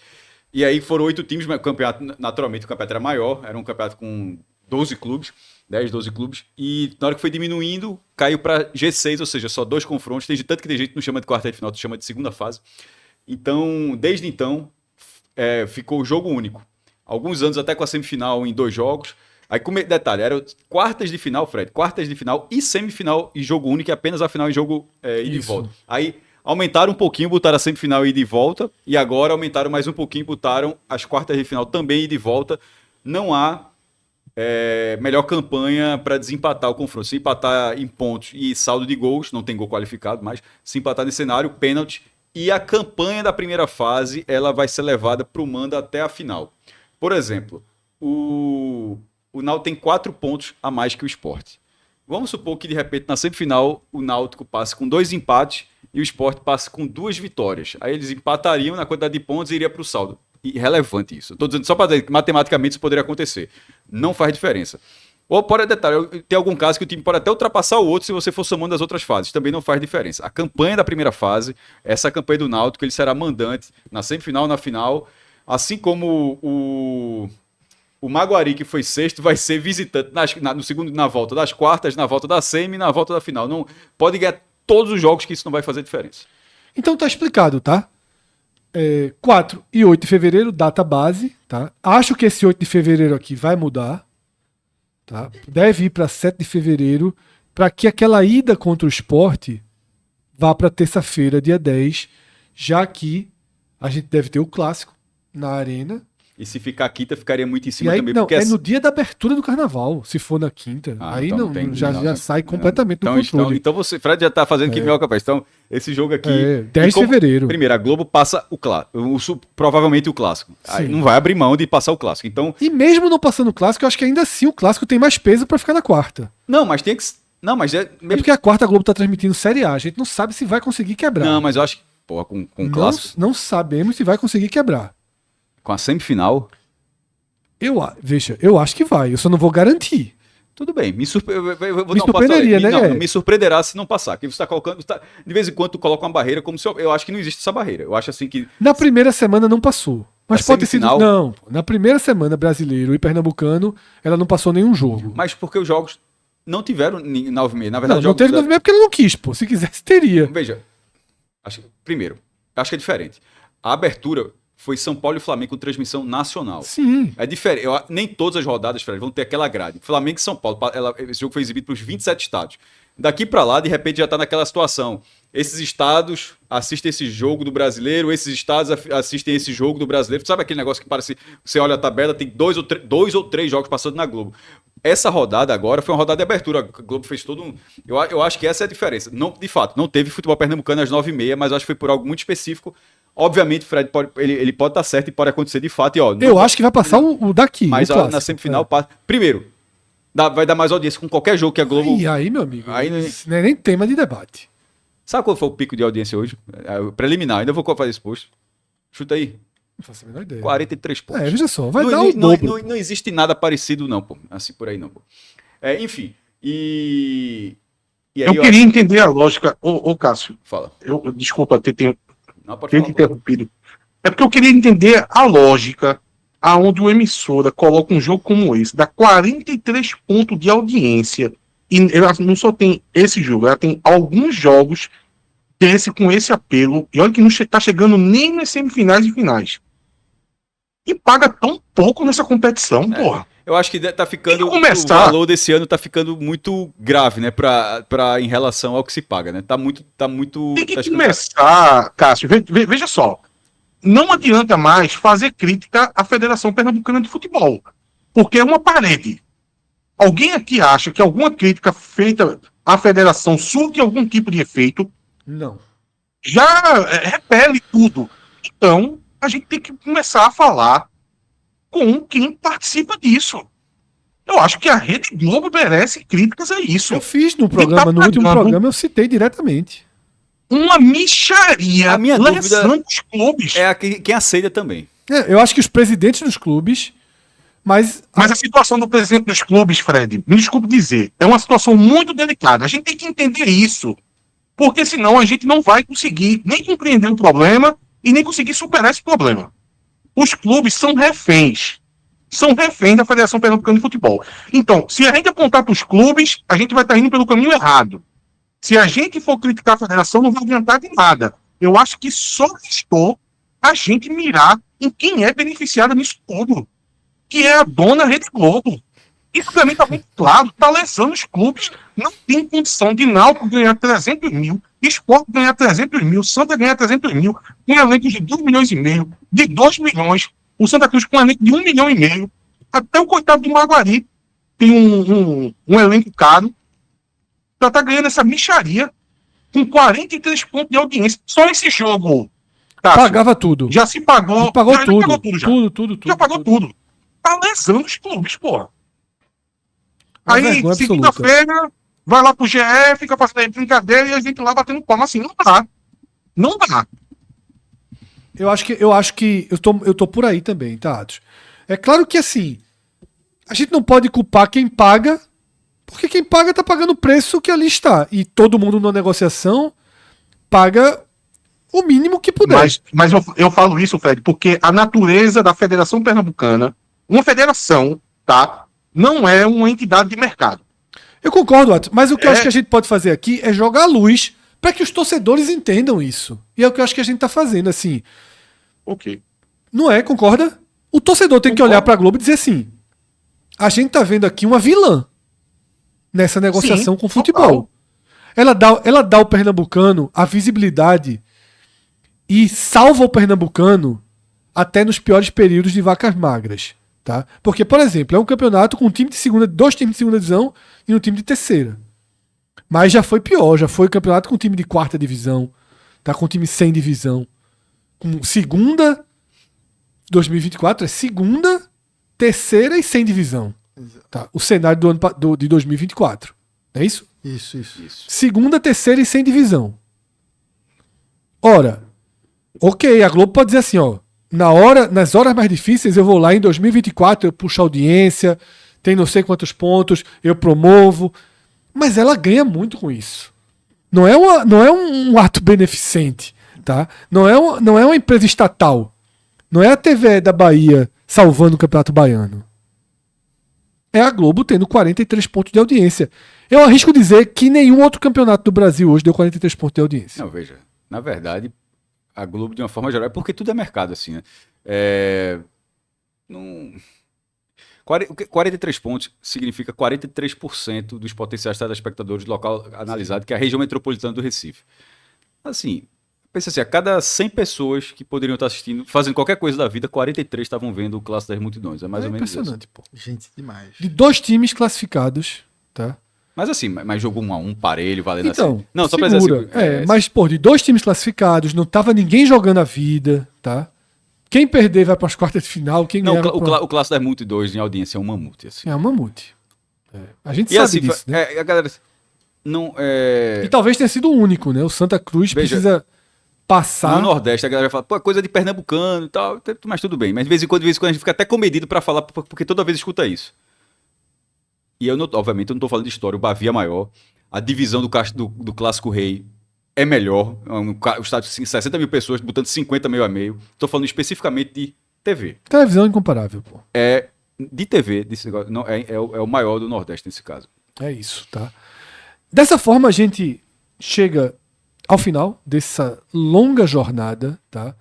E aí foram 8 times, mas o campeonato, naturalmente, o campeonato era maior, era um campeonato com 12 clubes, 10, 12 clubes. E na hora que foi diminuindo, caiu para G6, ou seja, só 2 confrontos. Tanto que tem gente que não chama de quarta de final, tu chama de segunda fase. Então, desde então, ficou o jogo único. Alguns anos até com a semifinal em 2 jogos. Aí, detalhe, eram quartas de final, Fred, quartas de final e semifinal e jogo único, e apenas a final em jogo ida e volta. Aí, aumentaram um pouquinho, botaram a semifinal ida e volta, e agora aumentaram mais um pouquinho, botaram as quartas de final também ida e volta. Não há melhor campanha para desempatar o confronto. Se empatar em pontos e saldo de gols, não tem gol qualificado, mas se empatar nesse cenário, pênalti, e a campanha da primeira fase, ela vai ser levada para o mando até a final. Por exemplo, o Náutico tem 4 pontos a mais que o Sport. Vamos supor que, de repente, na semifinal, o Náutico passe com 2 empates e o Sport passe com 2 vitórias. Aí eles empatariam na quantidade de pontos e iria para o saldo. Irrelevante isso. Estou dizendo só para dizer que matematicamente isso poderia acontecer. Não faz diferença. Ou, por detalhe, tem algum caso que o time pode até ultrapassar o outro se você for somando as outras fases. Também não faz diferença. A campanha da primeira fase, essa campanha do Náutico, ele será mandante na semifinal, na final, assim como o Maguari, que foi sexto, vai ser visitante no segundo, na volta das quartas, na volta da semi e na volta da final. Não pode ganhar todos os jogos, que isso não vai fazer diferença. Então tá explicado, tá? 4 e 8 de fevereiro, data base, tá? Acho que esse 8 de fevereiro aqui vai mudar, tá? Deve ir para 7 de fevereiro, para que aquela ida contra o Sport vá para terça-feira, dia 10, já que a gente deve ter o clássico na Arena. E se ficar quinta, ficaria muito em cima E aí, também. não, Porque no dia da abertura do carnaval, se for na quinta. Aí então não, já sai completamente do então, controle. então você, Fred, já tá fazendo que meu capaz. Então, esse jogo aqui. 10 de fevereiro. Primeiro, a Globo passa provavelmente o clássico. Aí não vai abrir mão de passar o clássico. Então, E mesmo não passando o clássico, eu acho que ainda assim o clássico tem mais peso para ficar na quarta. não, mas tem que. Não, mas É porque a quarta a Globo tá transmitindo Série A. A gente não sabe se vai conseguir quebrar. Não, mas eu acho que, porra, com o clássico, Não sabemos se vai conseguir quebrar. com a semifinal. Veja, eu acho que vai. Eu só não vou garantir. Tudo bem, Me surpreenderia, né? Não, me surpreenderá se não passar. Que você tá colocando, de vez em quando tu coloca uma barreira, como se eu acho que não existe essa barreira. Eu acho assim que Na primeira semana não passou. Mas Na pode ter sido. semifinal? Não, pô. Na primeira semana, brasileiro e pernambucano, ela não passou nenhum jogo. mas porque os jogos não tiveram 9,5. Na verdade, Não os jogos teve 9,5 porque ele não quis, pô. Se quisesse, teria. Veja, primeiro, acho que é diferente. A abertura foi São Paulo e Flamengo com transmissão nacional. Sim. É diferente. Nem todas as rodadas, Fred, vão ter aquela grade. Flamengo e São Paulo, esse jogo foi exibido para os 27 estados. Daqui para lá, de repente, já está naquela situação. Esses estados assistem esse jogo do brasileiro, esses estados assistem esse jogo do brasileiro. Sabe aquele negócio que parece. Você olha a tabela, tem 2 ou 3 jogos passando na Globo. Essa rodada agora foi uma rodada de abertura. A Globo fez todo um. Eu acho que essa é a diferença. Não, de fato, não teve futebol pernambucano às 9h30, mas acho que foi por algo muito específico. Obviamente, Fred ele pode estar certo e pode acontecer de fato. Eu acho que vai passar o daqui. Mas o clássico. na semifinal passa. Primeiro, vai dar mais audiência com qualquer jogo que a Globo. E aí, meu amigo, Aí não- isso não é nem tema de debate. Sabe qual foi o pico de audiência hoje? O preliminar, ainda vou fazer esse post. Chuta aí. Não faço a menor ideia. 43 pontos. Veja só, vai não, dar não, o dobro. não existe nada parecido, não, pô. Assim por aí, não, pô. Enfim. E aí Eu queria entender a lógica. Ô Cássio, Fala. desculpa ter Não, pode ter falar. interrompido. É porque eu queria entender a lógica aonde o emissora coloca um jogo como esse, dá 43 pontos de audiência, e ela não só tem esse jogo, ela tem alguns jogos com esse apelo, e olha que não está chegando nem nas semifinais e finais. E paga tão pouco nessa competição, porra. Eu acho que tá ficando. Tem que começar. O valor desse ano tá ficando muito grave, né? Em relação ao que se paga, né? Tá muito. Tem que tá ficando- começar, Cássio, veja só. Não adianta mais fazer crítica à Federação Pernambucana de Futebol, porque é uma parede. Alguém aqui acha que alguma crítica feita a federação surte algum tipo de efeito, Não. já repele tudo. Então, a gente tem que começar a falar com quem participa disso. Eu acho que a Rede Globo merece críticas a isso. Eu fiz no programa, no último programa, eu citei diretamente. Uma mixaria A minha dúvida lesando os clubes. É quem aceita também. Eu acho que os presidentes dos clubes, mas Mas a situação do presidente dos clubes, Fred, me desculpe dizer, é uma situação muito delicada. A gente tem que entender isso. Porque senão a gente não vai conseguir nem compreender o problema e nem conseguir superar esse problema. Os clubes são reféns. São reféns da Federação Pernambucana de Futebol. Então, se a gente apontar para os clubes, a gente vai estar indo pelo caminho errado. Se a gente for criticar a federação, não vai adiantar de nada. Eu acho que só restou a gente mirar em quem é beneficiado nisso tudo, que é a dona Rede Globo. Isso para mim está muito claro, está lesando os clubes. Não tem condição de Náutico ganhar 300 mil, Sport ganhar 300 mil, Santa ganhar 300 mil, com elencos de 2 milhões e meio, de 2 milhões, o Santa Cruz com um elenco de 1 milhão e meio, até o coitado do Maguari tem um elenco caro, já está ganhando essa mixaria com 43 pontos de audiência. Só esse jogo, Cássio, pagava tudo. já se pagou. Pagou já tudo. pagou tudo já. Tudo. Já pagou tudo. Tá lesando os clubes, porra. Uma Aí, vergonha absoluta. segunda-feira, vai lá pro GE, fica fazendo aí brincadeira e a gente lá batendo palma. Assim, não dá. Não dá. Eu acho que eu tô por aí também, tá, Atos? É claro que assim, a gente não pode culpar quem paga, porque quem paga tá pagando o preço que ali está. E todo mundo na negociação paga o mínimo que puder. Mas eu falo isso, Fred, porque a natureza da Federação Pernambucana, uma federação, tá? Não é uma entidade de mercado. Eu concordo, Atos, mas o que eu acho que a gente pode fazer aqui é jogar a luz para que os torcedores entendam isso. E é o que eu acho que a gente tá fazendo, assim. Ok. Não é, concorda? O torcedor tem que olhar pra Globo e dizer assim: a gente tá vendo aqui uma vilã nessa negociação Sim, com o futebol. Ela dá ao pernambucano a visibilidade e salva o pernambucano até nos piores períodos de vacas magras. Tá? Porque, por exemplo, é um campeonato com um time de segunda, 2 times de segunda divisão e um time de terceira. Mas já foi pior, já foi campeonato com time de quarta divisão, tá? Com time sem divisão. Com segunda, 2024 é segunda, terceira e sem divisão. Tá? O cenário de 2024. Não é isso? Isso. Segunda, terceira e sem divisão. Ora, ok, a Globo pode dizer assim, ó, nas horas mais difíceis eu vou lá em 2024, eu puxo audiência, tem não sei quantos pontos, eu promovo, mas ela ganha muito com isso. Não é um ato beneficente, tá? Não é uma empresa estatal. Não é a TV da Bahia salvando o Campeonato Baiano. É a Globo tendo 43 pontos de audiência. Eu arrisco dizer que nenhum outro campeonato do Brasil hoje deu 43 pontos de audiência. Não, veja, na verdade, a Globo, de uma forma geral, é porque tudo é mercado, assim, né? Não... 43 pontos significa 43% dos potenciais telespectadores do local analisado, que é a região metropolitana do Recife. Assim, pensa assim, a cada 100 pessoas que poderiam estar assistindo, fazendo qualquer coisa da vida, 43 estavam vendo o Clássico das Multidões. É mais ou menos isso. Impressionante, pô. Gente demais. De 2 times classificados, tá? Mas assim, mas jogou 1-1, parelho, valendo Então, assim. Não, só pra dizer segura. assim. Mas, pô, de 2 times classificados, não tava ninguém jogando a vida, tá? Quem perder vai para as quartas de final, quem Não, ganhar... o Clássico das Multidões em audiência é um mamute, assim. É um mamute. A gente E sabe assim, disso, né? a galera... Não, E talvez tenha sido o único, né? O Santa Cruz Veja, precisa passar... No Nordeste, a galera fala, pô, coisa de pernambucano e tal, mas tudo bem. Mas de vez em quando a gente fica até comedido pra falar, porque toda vez escuta isso. E eu, obviamente, eu não tô falando de história, o Bavi é maior, a divisão do Clássico Rei é melhor, o estádio de 60 mil pessoas, botando 50 meio a meio. Tô falando especificamente de TV. Televisão é incomparável, pô. De TV, desse negócio, não, é o maior do Nordeste nesse caso. É isso, tá? Dessa forma, a gente chega ao final dessa longa jornada, tá?